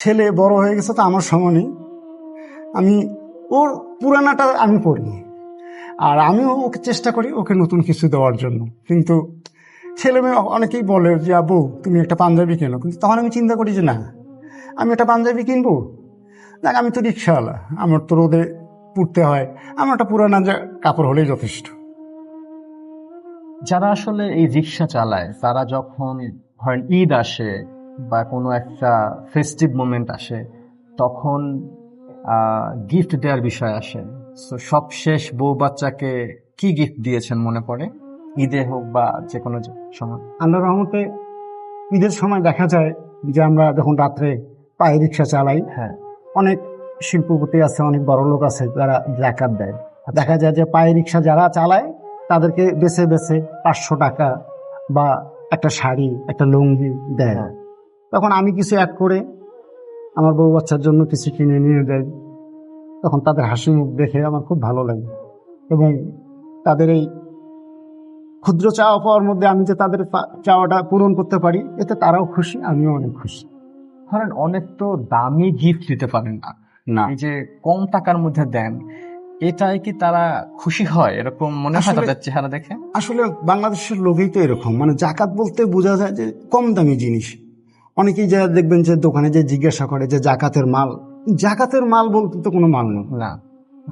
ছেলে বড় হয়ে গেছে তো আমার সমানই। আমি ওর পুরানাটা আমি পড়ি, আর আমিও ওকে চেষ্টা করি ওকে নতুন কিছু দেওয়ার জন্য। কিন্তু ছেলে মেয়ে অনেকেই বলে যে আব্বু তুমি একটা পাঞ্জাবি কেনো, কিন্তু তখন আমি চিন্তা করি যে না, আমি একটা পাঞ্জাবি কিনবো, দেখ আমি তো রিক্সাওয়ালা, আমার তো রোদে পুড়তে হয়, আমার একটা পুরানা কাপড় হলেই যথেষ্ট। যারা আসলে এই রিক্সা চালায় তারা যখন ধরেন ঈদ আসে বা কোনো একটা ফেস্টিভ মোমেন্ট আসে তখন গিফট দেওয়ার বিষয় আসে। তো সবশেষ বউ বাচ্চাকে কি গিফট দিয়েছেন মনে পড়ে, ঈদে হোক বা যে কোনো সময়? আল্লাহর রহমতে ঈদের সময় দেখা যায় যে আমরা যখন রাত্রে পায়ে রিক্সা চালাই, হ্যাঁ, অনেক শিল্পপতি আছে, অনেক বড় লোক আছে যারা জাকাত দেয়। দেখা যায় যে পায়ে রিক্সা যারা চালায় তাদেরকে বেছে বেছে 500 টাকা বা একটা শাড়ি, একটা লুঙ্গি দেয়। হ্যাঁ। তখন আমি কিছু এক করে আমার বউ বাচ্চার জন্য কিছু কিনে নিয়ে দেয়। তখন তাদের হাসি মুখ দেখে আমার খুব ভালো লাগে, এবং তাদের এই ক্ষুদ্র চাওয়া পাওয়ার মধ্যে আমি যে তাদের চাওয়াটা পূরণ করতে পারি, এতে তারাও খুশি, আমিও অনেক খুশি। ধরেন অনেক তো দামি গিফট দিতে পারেন না, না, এই যে কম টাকার মধ্যে দেন, এটাই কি তারা খুশি হয়? এরকম মনে হয় আসলে- তাদের চেহারা দেখে? আসলে বাংলাদেশের লোকেই তো এরকম, মানে জাকাত বলতে বোঝা যায় যে কম দামি জিনিস। অনেকেই যা দেখবেন যে দোকানে যে জিজ্ঞাসা করে যে জাকাতের মাল, জাকাতের মাল বলতে তো কোনো মাল নেই। না,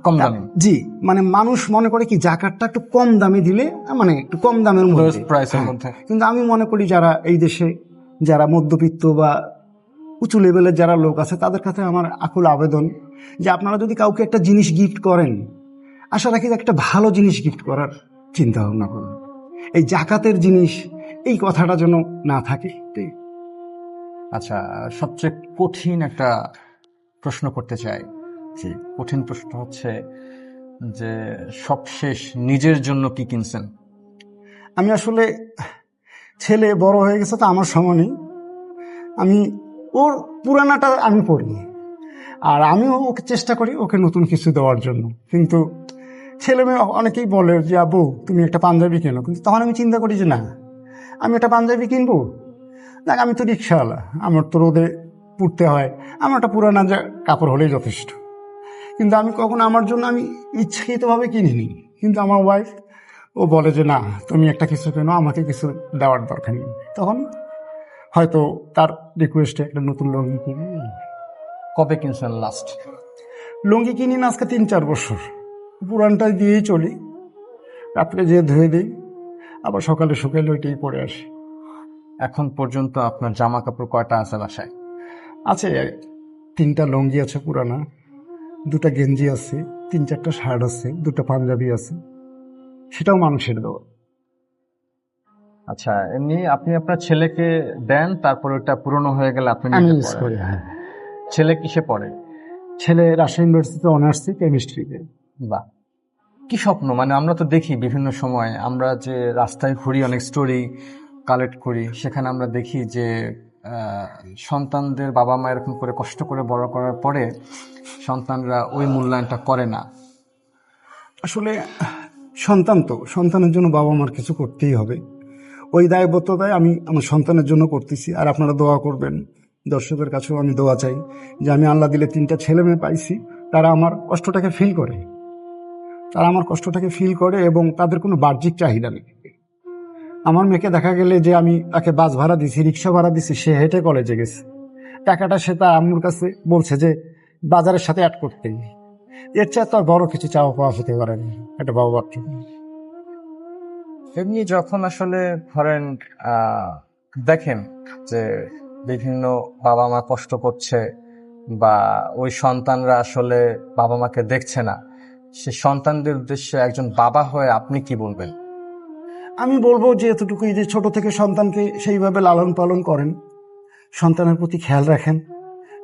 কম দামি, জি, মানে মানুষ মনে করে কি জাকাতটা একটু কম দামে দিলে, মানে একটু কম দামের মধ্যে, লোয়েস্ট প্রাইসের হ্যাঁ। মধ্যে। কিন্তু আমি মনে করি যারা এই দেশে যারা মধ্যবিত্ত বা উঁচু লেভেলের যারা লোক আছে তাদের কাছে আমার আকুল আবেদন যে আপনারা যদি কাউকে একটা জিনিস গিফট করেন, আশা রাখি একটা ভালো জিনিস গিফট করার চিন্তা ভাবনা করুন। এই জাকাতের জিনিস এই কথাটা যেন না থাকে। আচ্ছা, সবচেয়ে কঠিন একটা প্রশ্ন করতে চাই। জি। কঠিন প্রশ্ন হচ্ছে যে সবশেষ নিজের জন্য কি কিনছেন? আমি আসলে ছেলে বড় হয়ে গেছে তো আমার সমানই। আমি ওর পুরানাটা আমি পড়ি, আর আমিও ওকে চেষ্টা করি ওকে নতুন কিছু দেওয়ার জন্য। কিন্তু ছেলে মেয়ে অনেকেই বলে যে আব্বু তুমি একটা পাঞ্জাবি কেনো, কিন্তু তখন আমি চিন্তা করি যে না, আমি একটা পাঞ্জাবি কিনবো, দেখ আমি তো রিক্সাওয়ালা, আমার তো রোদে পুড়তে হয়, আমার একটা পুরানা কাপড় হলেই যথেষ্ট। কিন্তু আমি কখনো আমার জন্য আমি ইচ্ছাকৃতভাবে কিনিনি। কিন্তু আমার ওয়াইফ ও বলে যে না তুমি একটা কিছু কেনো, আমাকে কিছু দেওয়ার দরকার নেই। তখন হয়তো তার রিকোয়েস্টে একটা নতুন লুঙ্গি কিনি। কবে কিনছেন লাস্ট? লুঙ্গি কিনি না আজকে 3-4 বছর, পুরানটাই দিয়েই চলি, রাত্রে যেয়ে ধুয়ে দিই, আবার সকালে শুকাইলে ওইটাই পরে আসি। এখন পর্যন্ত আপনার জামা কাপড় কয়টা আছে বাসায়? আছে 3টা লুঙ্গি আছে পুরানা, 2টা গেঞ্জি আছে, 3-4টা শার্ট আছে, 2টা পাঞ্জাবি আছে, সেটাও মানুষের দেওয়া। আচ্ছা, এমনি আপনি আপনার ছেলেকে দেন, তারপর ওটা পুরনো হয়ে গেলে আপনি আমি নিজে ইউজ পড়েন। করি, হ্যাঁ। ছেলে কিসে পড়ে? ছেলে রাজশাহী ইউনিভার্সিটিতে অনার্সে কেমিস্ট্রিতে। বাহ, কি স্বপ্ন! মানে আমরা তো দেখি বিভিন্ন সময়, আমরা যে রাস্তায় ঘুরি, অনেক স্টোরি কালেক্ট করি, সেখানে আমরা দেখি যে সন্তানদের বাবা মা এরকম করে কষ্ট করে বড় করার পরে সন্তানরা ওই মূল্যায়নটা করে না। আসলে সন্তান তো, সন্তানের জন্য বাবা মার কিছু করতেই হবে। ওই দায়বদ্ধতায় আমি আমার সন্তানের জন্য করতেছি। আর আপনারা দোয়া করবেন, দর্শকের কাছেও আমি দোয়া চাই যে আমি আল্লাহ দিলে 3টা ছেলে মেয়ে পাইছি, তারা আমার কষ্টটাকে ফিল করে, এবং তাদের কোনো বাহ্যিক চাহিদা নেই। আমার মেয়েকে দেখা গেলে যে আমি তাকে বাস ভাড়া দিছি, রিক্সা ভাড়া দিছি, সে হেঁটে কলেজে গেছে, টাকাটা সে তার আম্মুর কাছে বলছে যে বাজারের সাথে অ্যাড করতে। এর চেয়ে তো আর বড় কিছু চাওয়া পাওয়া হতে পারে না একটা বাবা বাচ্চা। এমনি যখন আসলে ধরেন দেখেন যে বিভিন্ন বাবা মা কষ্ট করছে বা ওই সন্তানরা আসলে বাবা মাকে দেখছে না, সে সন্তানদের উদ্দেশ্যে একজন বাবা হয়ে আপনি কি বলবেন? আমি বলবো যে এতটুকুই, যে ছোট থেকে সন্তানকে সেইভাবে লালন পালন করেন, সন্তানের প্রতি খেয়াল রাখেন,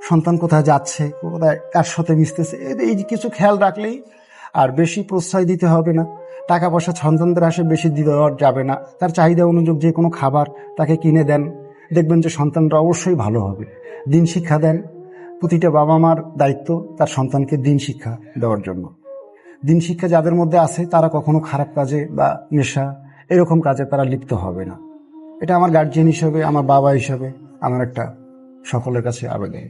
সন্তান কোথায় যাচ্ছে, কোথায় কার সাথে মিশতেছে, এই যে কিছু খেয়াল রাখলেই। আর বেশি প্রশ্রয় দিতে হবে না, টাকা পয়সা সন্তানদের আসে বেশি দেওয়া যাবে না, তার চাহিদা অনুযায়ী যে কোনো খাবার তাকে কিনে দেন, দেখবেন যে সন্তানরা অবশ্যই ভালো হবে। দিন শিক্ষা দেন, প্রতিটা বাবা মার দায়িত্ব তার সন্তানকে দিন শিক্ষা দেওয়ার জন্য। দিন শিক্ষা যাদের মধ্যে আছে তারা কখনো খারাপ কাজে বা নেশা এরকম কাজে তারা লিপ্ত হবে না। এটা আমার গার্জিয়ান হিসেবে, আমার বাবা হিসেবে আমার একটা সকলের কাছে আবেদন।